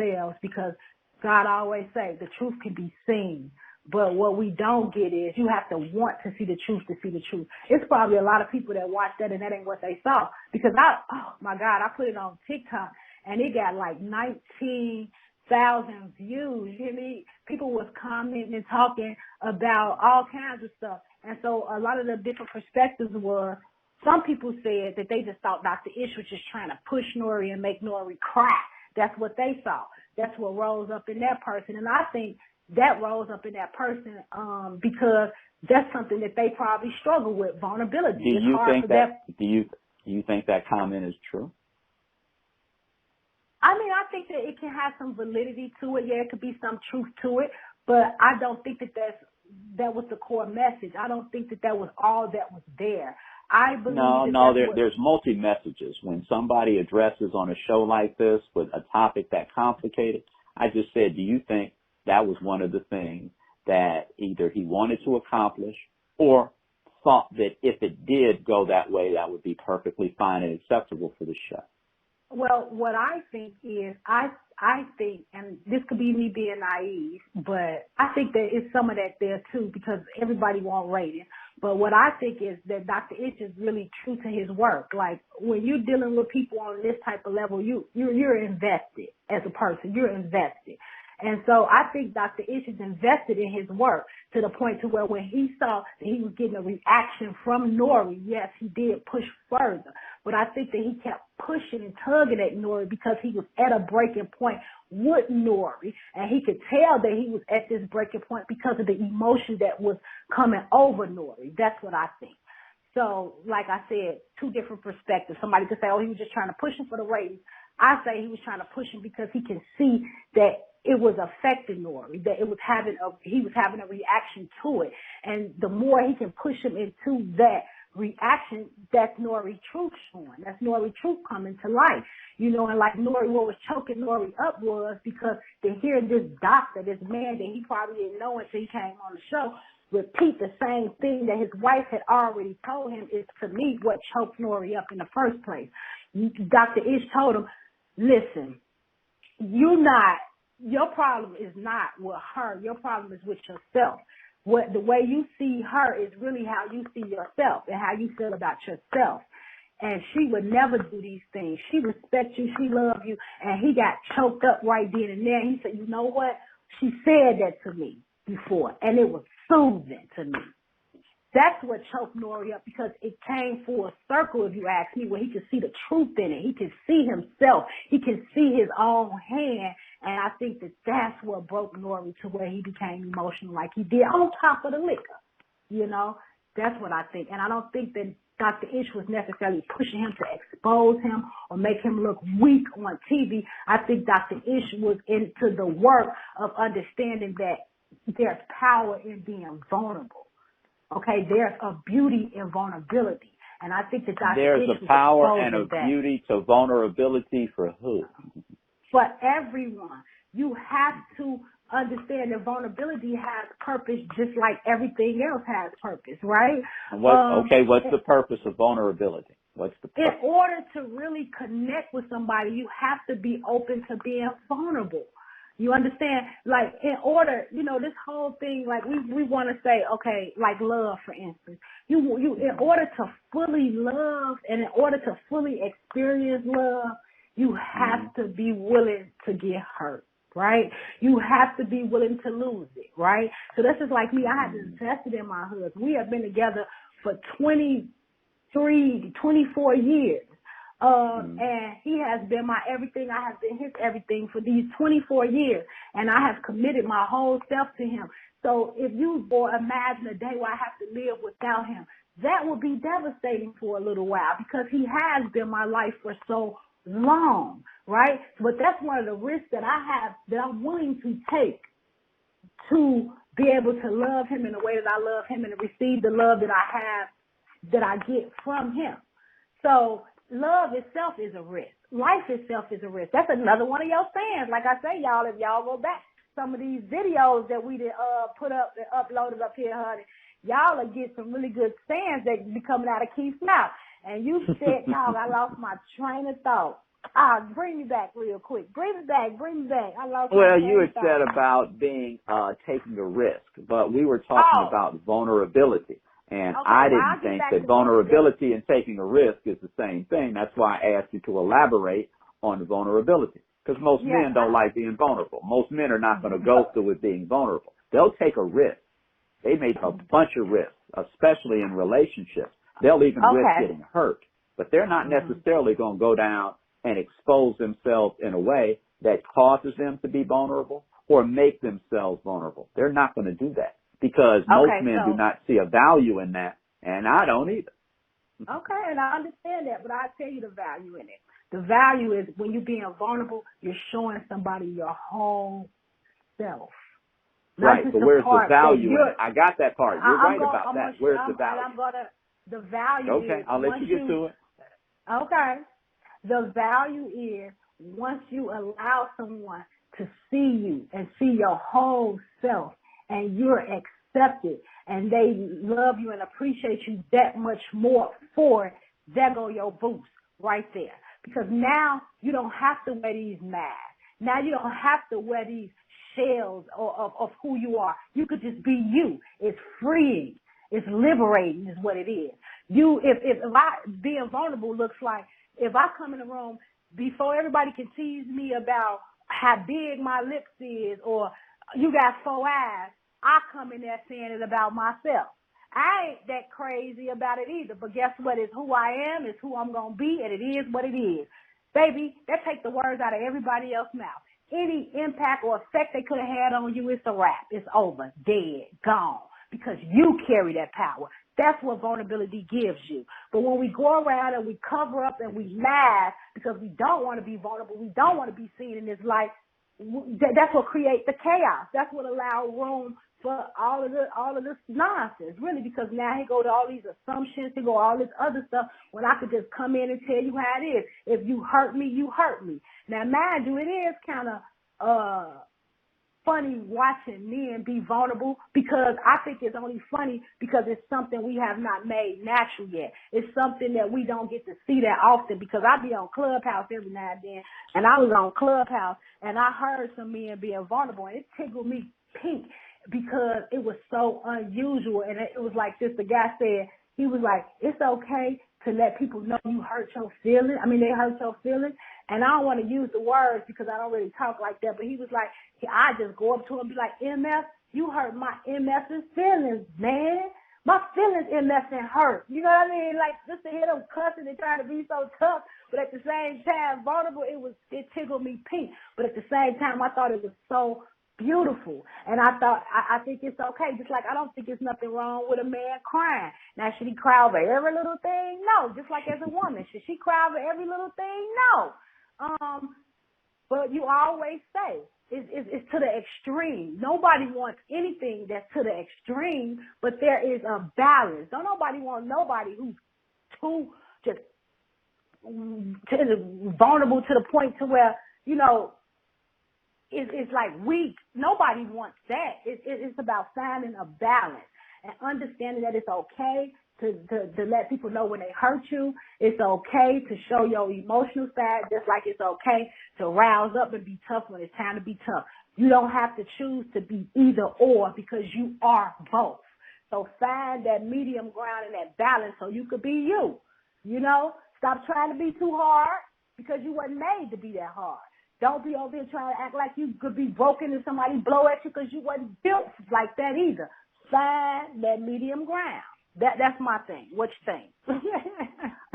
ourselves, because God always say the truth can be seen. But what we don't get is you have to want to see the truth to see the truth. It's probably a lot of people that watch that and that ain't what they saw. Because oh my God, I put it on TikTok and it got like 19,000 views. You hear me? People was commenting and talking about all kinds of stuff. And so a lot of the different perspectives were, some people said that they just thought Dr. Ish was just trying to push Nori and make Nori cry. That's what they saw. That's what rose up in that person. And I think that rose up in that person because that's something that they probably struggle with, vulnerability. Do you think that? Do you think that comment is true? I mean, I think that it can have some validity to it. Yeah, it could be some truth to it, but I don't think that that was the core message. I don't think that was all that was there. I believe there's multi-messages. When somebody addresses on a show like this with a topic that complicated, I just said, do you think that was one of the things that either he wanted to accomplish or thought that if it did go that way, that would be perfectly fine and acceptable for the show? Well, what I think is, I think, and this could be me being naive, but I think that it's some of that there too, because everybody won't rate it. But what I think is that Dr. Ish is really true to his work. Like, when you're dealing with people on this type of level, you're invested as a person. You're invested. And so I think Dr. Ish is invested in his work to the point to where when he saw that he was getting a reaction from Nori, yes, he did push further. But I think that he kept pushing and tugging at Nori because he was at a breaking point with Nori. And he could tell that he was at this breaking point because of the emotion that was coming over Nori. That's what I think. So, like I said, two different perspectives. Somebody could say, oh, he was just trying to push him for the ratings. I say he was trying to push him because he can see that it was affecting Nori, that he was having a reaction to it. And the more he can push him into that reaction, that's Nori truth showing. That's Nori truth coming to life. You know, and like Nori, what was choking Nori up was because to hear this doctor, this man that he probably didn't know until he came on the show, repeat the same thing that his wife had already told him is, to me, what choked Nori up in the first place. Dr. Ish told him, listen, your problem is not with her. Your problem is with yourself. The way you see her is really how you see yourself and how you feel about yourself. And she would never do these things. She respects you. She loves you. And he got choked up right then and there. He said, you know what? She said that to me before, and it was soothing to me. That's what choked Nori up, because it came full circle, if you ask me, where he could see the truth in it. He could see himself. He could see his own hand. And I think that that's what broke Nori to where he became emotional like he did, on top of the liquor. You know, that's what I think. And I don't think that Dr. Ish was necessarily pushing him to expose him or make him look weak on TV. I think Dr. Ish was into the work of understanding that there's power in being vulnerable. Okay, there's a beauty in vulnerability. And I think that Dr. Ish was There's a power and a that. beauty to vulnerability for who? For everyone. You have to understand that vulnerability has purpose just like everything else has purpose, right? What's the purpose of vulnerability? What's the purpose? In order to really connect with somebody, you have to be open to being vulnerable. You understand? Like, in order, this whole thing, like, we want to say, okay, like love, for instance. You in order to fully love and in order to fully experience love, you have to be willing to get hurt, right? You have to be willing to lose it, right? So this is like me. I had invested in my husband. We have been together for 24 years. And he has been my everything. I have been his everything for these 24 years. And I have committed my whole self to him. So if you imagine a day where I have to live without him, that would be devastating for a little while, because he has been my life for so long, right? But that's one of the risks that I have, that I'm willing to take to be able to love him in the way that I love him and to receive the love that I have, that I get from him. So love itself is a risk. Life itself is a risk. That's another one of your sayings. Like I say, y'all, if y'all go back some of these videos that we did put up and uploaded up here, honey, y'all will get some really good sayings that be coming out of Keith's mouth. And you said, dog, I lost my train of thought. Bring me back real quick. Bring me back. I lost my Well, you train of had said thought. about being taking a risk, but we were talking Oh, about vulnerability. And okay. I Well, didn't I'll get think back that to vulnerability. vulnerability and taking a risk is the same thing. That's why I asked you to elaborate on vulnerability. Because most Yes. men don't like being vulnerable. Most men are not going to go through with being vulnerable. They'll take a risk. They make a bunch of risks, especially in relationships. They'll even risk Okay. getting hurt. But they're not Mhm. necessarily going to go down and expose themselves in a way that causes them to be vulnerable or make themselves vulnerable. They're not going to do that because most Okay. men do So, not see a value in that, and I don't either. okay, and I understand that, but I'll tell you the value in it. The value is when you're being vulnerable, you're showing somebody your whole self, not Right, just but the where's the part that value in you're. it? I got that part. You're I'm right going. about that. Where's the value? I'm gonna. The value Okay, is I'll let once you get you. to it. Okay. The value is once you allow someone to see you and see your whole self and you're accepted and they love you and appreciate you that much more for it, there go your boost right there. Because now you don't have to wear these masks. Now you don't have to wear these shells of who you are. You could just be you. It's freeing. It's liberating is what it is. If I being vulnerable looks like if I come in the room before everybody can tease me about how big my lips is or you got 4 eyes, I come in there saying it about myself. I ain't that crazy about it either, but guess what? It's who I am, it's who I'm going to be, and it is what it is. Baby, that takes the words out of everybody else's mouth. Any impact or effect they could have had on you, it's a wrap. It's over, dead, gone, because you carry that power. That's what vulnerability gives you. But when we go around and we cover up and we mask because we don't want to be vulnerable, we don't want to be seen in this light, that's what creates the chaos. That's what allows room for all of this nonsense, really, because now he go to all these assumptions, he go all this other stuff when I could just come in and tell you how it is. If you hurt me, you hurt me. Now, mind you, it is kind of funny watching men be vulnerable because I think it's only funny because it's something we have not made natural yet. It's something that we don't get to see that often because I be on Clubhouse every now and then, and I was on Clubhouse and I heard some men being vulnerable and it tickled me pink because it was so unusual. And it was like this, the guy said, he was like, it's okay to let people know you hurt your feelings. I mean, they hurt your feelings. And I don't want to use the words because I don't really talk like that. But he was like, I just go up to him and be like, MF, you hurt my MF's feelings, man. My feelings MF and hurt. You know what I mean? Like, just to hear them cussing and trying to be so tough. But at the same time, vulnerable, it tickled me pink. But at the same time, I thought it was so beautiful. And I think it's okay. Just like I don't think there's nothing wrong with a man crying. Now, should he cry over every little thing? No. Just like as a woman, should she cry over every little thing? No. But you always say it's to the extreme. Nobody wants anything that's to the extreme, but there is a balance. Don't nobody want nobody who's too just vulnerable to the point to where, you know, it's like weak. Nobody wants that. It's about finding a balance and understanding that it's okay to let people know when they hurt you. It's okay to show your emotional side, just like it's okay to rouse up and be tough when it's time to be tough. You don't have to choose to be either or because you are both. So find that medium ground and that balance so you could be you. You know, stop trying to be too hard because you weren't made to be that hard. Don't be over here trying to act like you could be broken and somebody blow at you because you wasn't built like that either. Find that medium ground. That's my thing. What you think?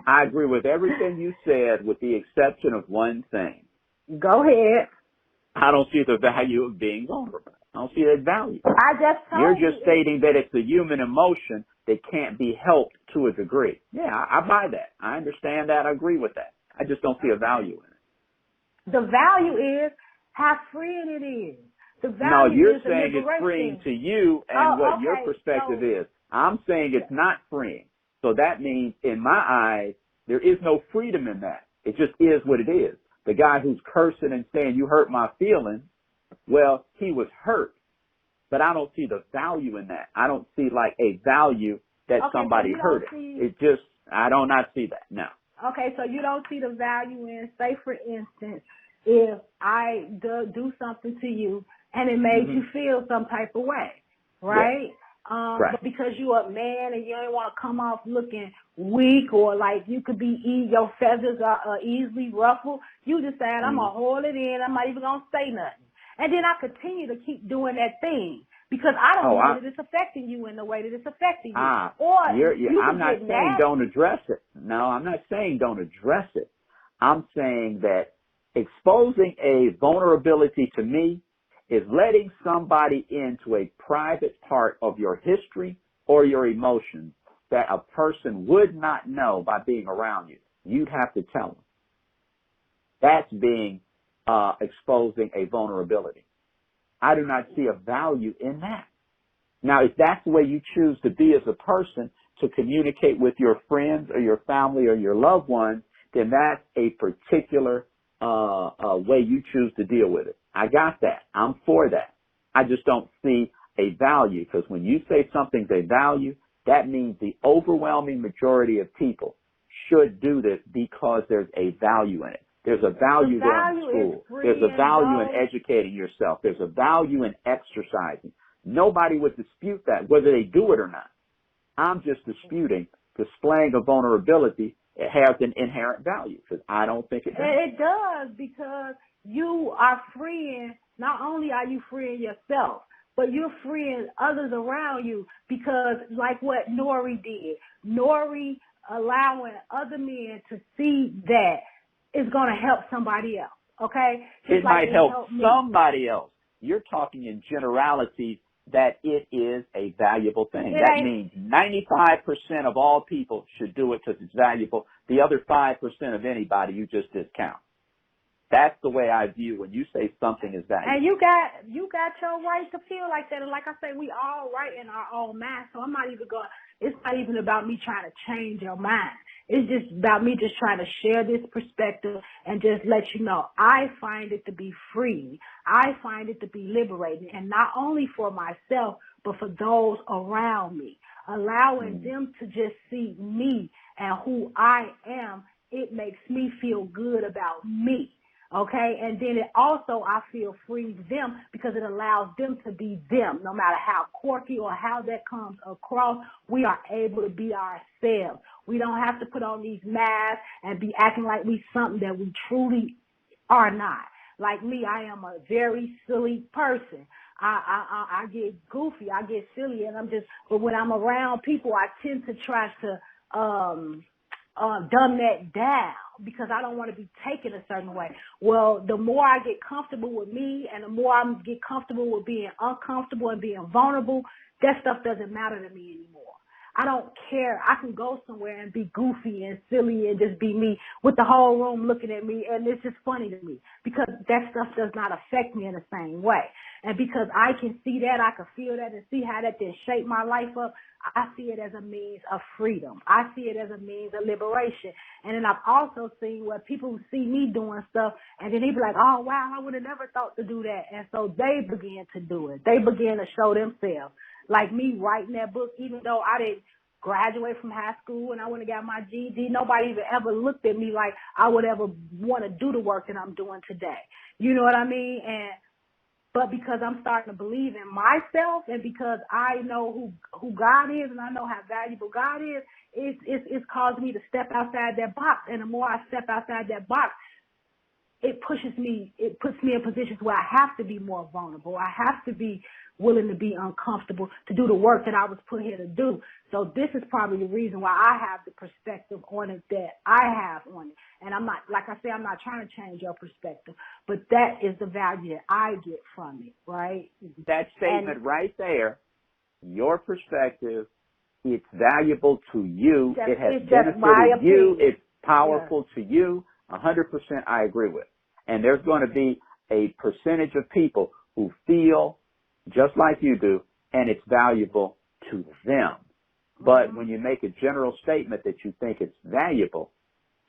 I agree with everything you said with the exception of one thing. Go ahead. I don't see the value of being vulnerable. I don't see that value. I just You're told just you. stating that it's a human emotion that can't be helped to a degree. Yeah, I buy that. I understand that. I agree with that. I just don't see a value in it. The value is how freeing it is. The No, value you're is the saying it's freeing liberation. to you and Oh, what your okay. perspective So, is. I'm saying it's not freeing. So that means, in my eyes, there is no freedom in that. It just is what it is. The guy who's cursing and saying, you hurt my feelings, well, he was hurt. But I don't see the value in that. I don't see like a value that okay, so somebody you hurt don't it. see. It just, I do not see that. No. Okay, so you don't see the value in, say, for instance, if I do something to you and it made Hmm. you feel some type of way, Yes. right? Right. But because you're a man and you don't want to come off looking weak or like you could be, your feathers are easily ruffled, you decide I'm Hmm. going to hold it in. I'm not even going to say nothing. And then I continue to keep doing that thing because I don't Oh, know that it's affecting you in the way that it's affecting you. Ah, Or you I'm could not get saying don't nasty. address it. No, I'm not saying don't address it. I'm saying that exposing a vulnerability to me is letting somebody into a private part of your history or your emotions that a person would not know by being around you. You'd have to tell them. That's being exposing a vulnerability. I do not see a value in that. Now, if that's the way you choose to be as a person, to communicate with your friends or your family or your loved ones, then that's a particular way you choose to deal with it. I got that. I'm for that. I just don't see a value, because when you say something's a value, that means the overwhelming majority of people should do this because there's a value in it. There's a The value going to value is school. There's a freeing value in those. educating yourself. There's a value in exercising. Nobody would dispute that, whether they do it or not. I'm just disputing displaying a vulnerability. It has an inherent value, because I don't think it does. It does, because you are freeing, not only are you freeing yourself, but you're freeing others around you, because like what Nori did, Nori allowing other men to see that is going to help somebody else, okay? Just It like might it help helped me. somebody else. You're talking in generalities that it is a valuable thing. It That ain't, means 95% of all people should do it because it's valuable. The other 5% of anybody you just discount. That's the way I view when you say something is and valuable. you got your right to feel like that. And like I say, we all right in our own mind. So I'm not even going. It's not even about me trying to change your mind. It's just about me just trying to share this perspective and just let you know I find it to be free. I find it to be liberating, and not only for myself but for those around me, allowing Mm. them to just see me and who I am. It makes me feel good about me. Okay, and then it also, I feel, frees them because it allows them to be them. No matter how quirky or how that comes across, we are able to be ourselves. We don't have to put on these masks and be acting like we something that we truly are not. Like me, I am a very silly person. I get goofy, I get silly, and but when I'm around people, I tend to try to, dumb that down because I don't want to be taken a certain way. Well, the more I get comfortable with me and the more I get comfortable with being uncomfortable and being vulnerable, that stuff doesn't matter to me anymore. I don't care. I can go somewhere and be goofy and silly and just be me with the whole room looking at me, and it's just funny to me because that stuff does not affect me in the same way. And because I can see that, I can feel that and see how that then shape my life up, I see it as a means of freedom. I see it as a means of liberation. And then I've also seen where people see me doing stuff and then they be like, oh, wow, I would have never thought to do that. And so they begin to do it. They begin to show themselves. Like me writing that book, even though I didn't graduate from high school and I went and got my GED, nobody even ever looked at me like I would ever want to do the work that I'm doing today. You know what I mean? But because I'm starting to believe in myself and because I know who God is and I know how valuable God is, it's caused me to step outside that box. And the more I step outside that box, it puts me in positions where I have to be more vulnerable. I have to be willing to be uncomfortable to do the work that I was put here to do. So this is probably the reason why I have the perspective on it that I have on it. And I'm not, like I say, I'm not trying to change your perspective, but that is the value that I get from it, right? That statement right there, your perspective, it's valuable to you. It has It's just my benefited you. opinion. It's Yeah. powerful to you. 100% I agree with. And there's going to be a percentage of people who feel just like you do, and it's valuable to them. But Mm-hmm. when you make a general statement that you think it's valuable,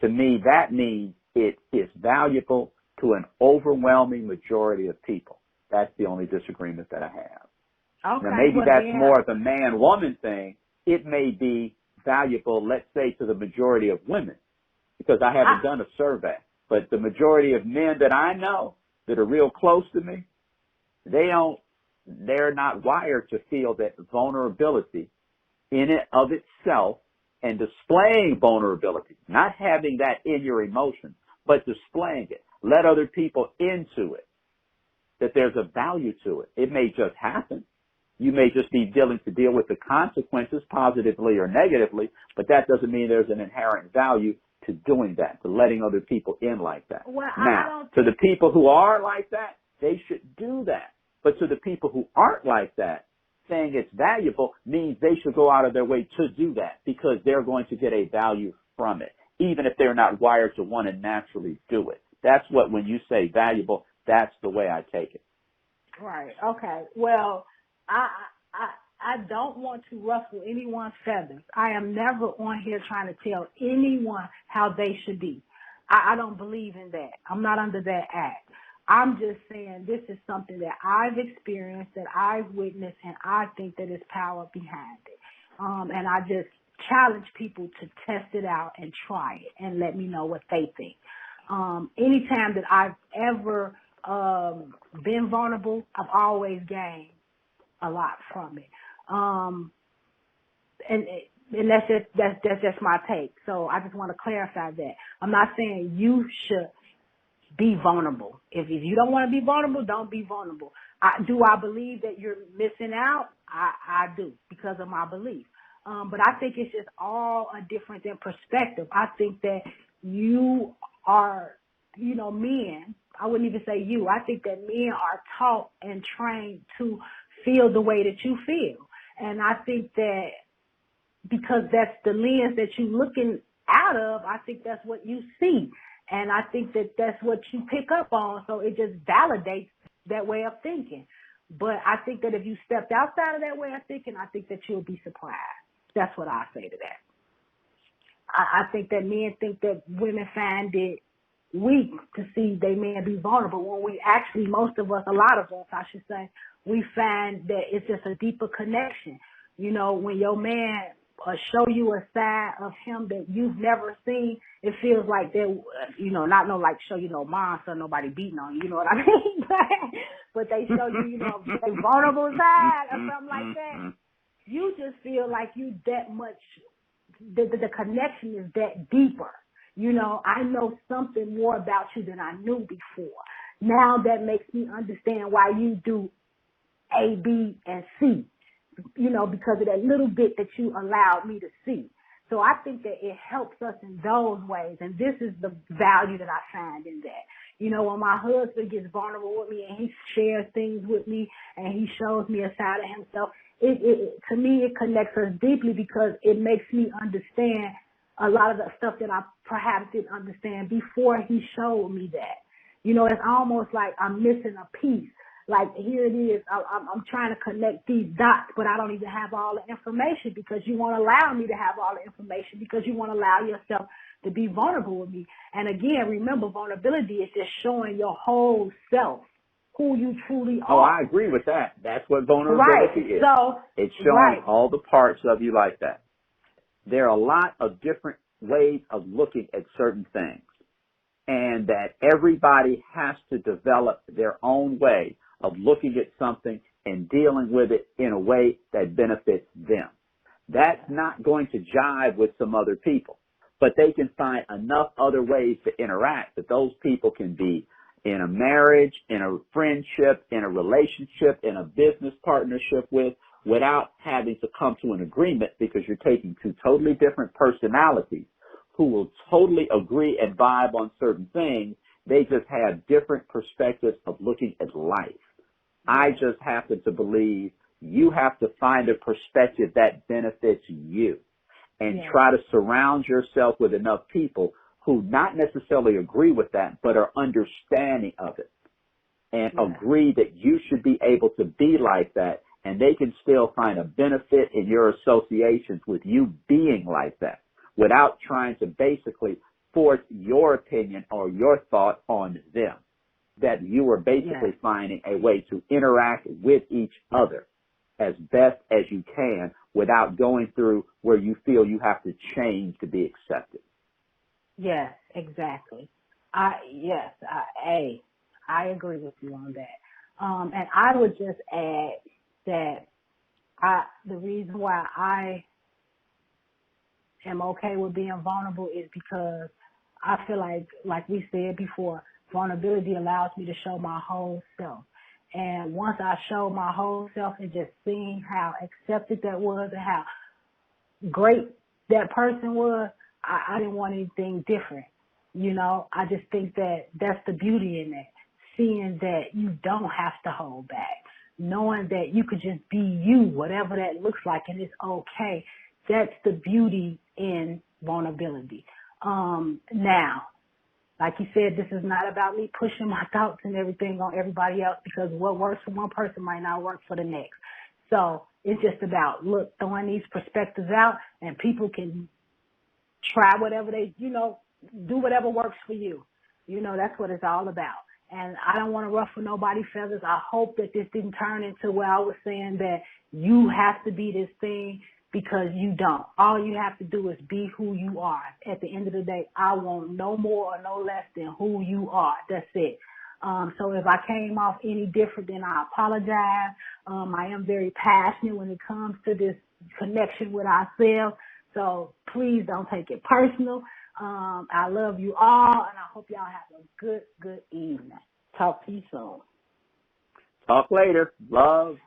to me that means it is valuable to an overwhelming majority of people. That's the only disagreement that I have. Now Okay. maybe Well, that's then, more of a man-woman thing. It may be valuable, let's say, to the majority of women. because I haven't done a survey. But the majority of men that I know that are real close to me, they're not wired to feel that vulnerability in it of itself and displaying vulnerability, not having that in your emotions, but displaying it. Let other people into it, that there's a value to it. It may just happen. You may just be willing to deal with the consequences positively or negatively, but that doesn't mean there's an inherent value to doing that, to letting other people in like that. Well, now, to the people who are like that, they should do that. But to the people who aren't like that, saying it's valuable means they should go out of their way to do that because they're going to get a value from it, even if they're not wired to want to naturally do it. That's what, when you say valuable, that's the way I take it. Right. Okay. Well, I don't want to ruffle anyone's feathers. I am never on here trying to tell anyone how they should be. I don't believe in that. I'm not under that act. I'm just saying this is something that I've experienced, that I've witnessed, and I think that there's power behind it. And I just challenge people to test it out and try it and let me know what they think. Anytime that I've ever been vulnerable, I've always gained a lot from it. And that's just my take. So I just want to clarify that. I'm not saying you should be vulnerable. If you don't want to be vulnerable, don't be vulnerable. Do I believe that you're missing out? I do, because of my belief. But I think it's just all a difference in perspective. I think that you are, men, I wouldn't even say you. I think that men are taught and trained to feel the way that you feel. And I think that because that's the lens that you're looking out of, I think that's what you see. And I think that that's what you pick up on. So it just validates that way of thinking. But I think that if you stepped outside of that way of thinking, I think that you'll be surprised. That's what I say to that. I think that men think that women find it weak to see they men be vulnerable when we actually, most of us, a lot of us, I should say, we find that it's just a deeper connection. When your man show you a side of him that you've never seen, it feels like they're, not no like show you no monster, nobody beating on you, you know what I mean? But they show you, a vulnerable side or something like that. You just feel like you that much, the connection is that deeper. I know something more about you than I knew before. Now that makes me understand why you do A, B, and C, because of that little bit that you allowed me to see. So I think that it helps us in those ways. And this is the value that I find in that. When my husband gets vulnerable with me and he shares things with me and he shows me a side of himself, to me, it connects us deeply because it makes me understand a lot of the stuff that I perhaps didn't understand before he showed me that. It's almost like I'm missing a piece. Like, here it is, I'm trying to connect these dots, but I don't even have all the information because you won't allow me to have all the information because you won't allow yourself to be vulnerable with me. And again, remember, vulnerability is just showing your whole self, who you truly are. Oh, I agree with that. That's what vulnerability is. So, it's showing all the parts of you like that. There are a lot of different ways of looking at certain things, and that everybody has to develop their own way of looking at something and dealing with it in a way that benefits them. That's not going to jive with some other people, but they can find enough other ways to interact that those people can be in a marriage, in a friendship, in a relationship, in a business partnership without having to come to an agreement, because you're taking two totally different personalities who will totally agree and vibe on certain things. They just have different perspectives of looking at life. I just happen to believe you have to find a perspective that benefits you and try to surround yourself with enough people who not necessarily agree with that, but are understanding of it and agree that you should be able to be like that, and they can still find a benefit in your associations with you being like that without trying to basically force your opinion or your thought on them. That you are basically finding a way to interact with each other as best as you can without going through where you feel you have to change to be accepted. Yes, exactly. I agree with you on that. And I would just add that the reason why I am okay with being vulnerable is because I feel like we said before, vulnerability allows me to show my whole self. And once I show my whole self and just seeing how accepted that was and how great that person was, I didn't want anything different. You know, I just think that that's the beauty in it. Seeing that you don't have to hold back. Knowing that you could just be you, whatever that looks like, and it's okay. That's the beauty in vulnerability. Now, like you said, this is not about me pushing my thoughts and everything on everybody else because what works for one person might not work for the next. So it's just about, throwing these perspectives out and people can try whatever do whatever works for you. That's what it's all about. And I don't want to ruffle nobody's feathers. I hope that this didn't turn into where I was saying that you have to be this thing because you don't. All you have to do is be who you are. At the end of the day, I want no more or no less than who you are. That's it. So if I came off any different, then I apologize. I am very passionate when it comes to this connection with ourselves. So please don't take it personal. I love you all, and I hope y'all have a good evening. Talk to you soon. Talk later. Love.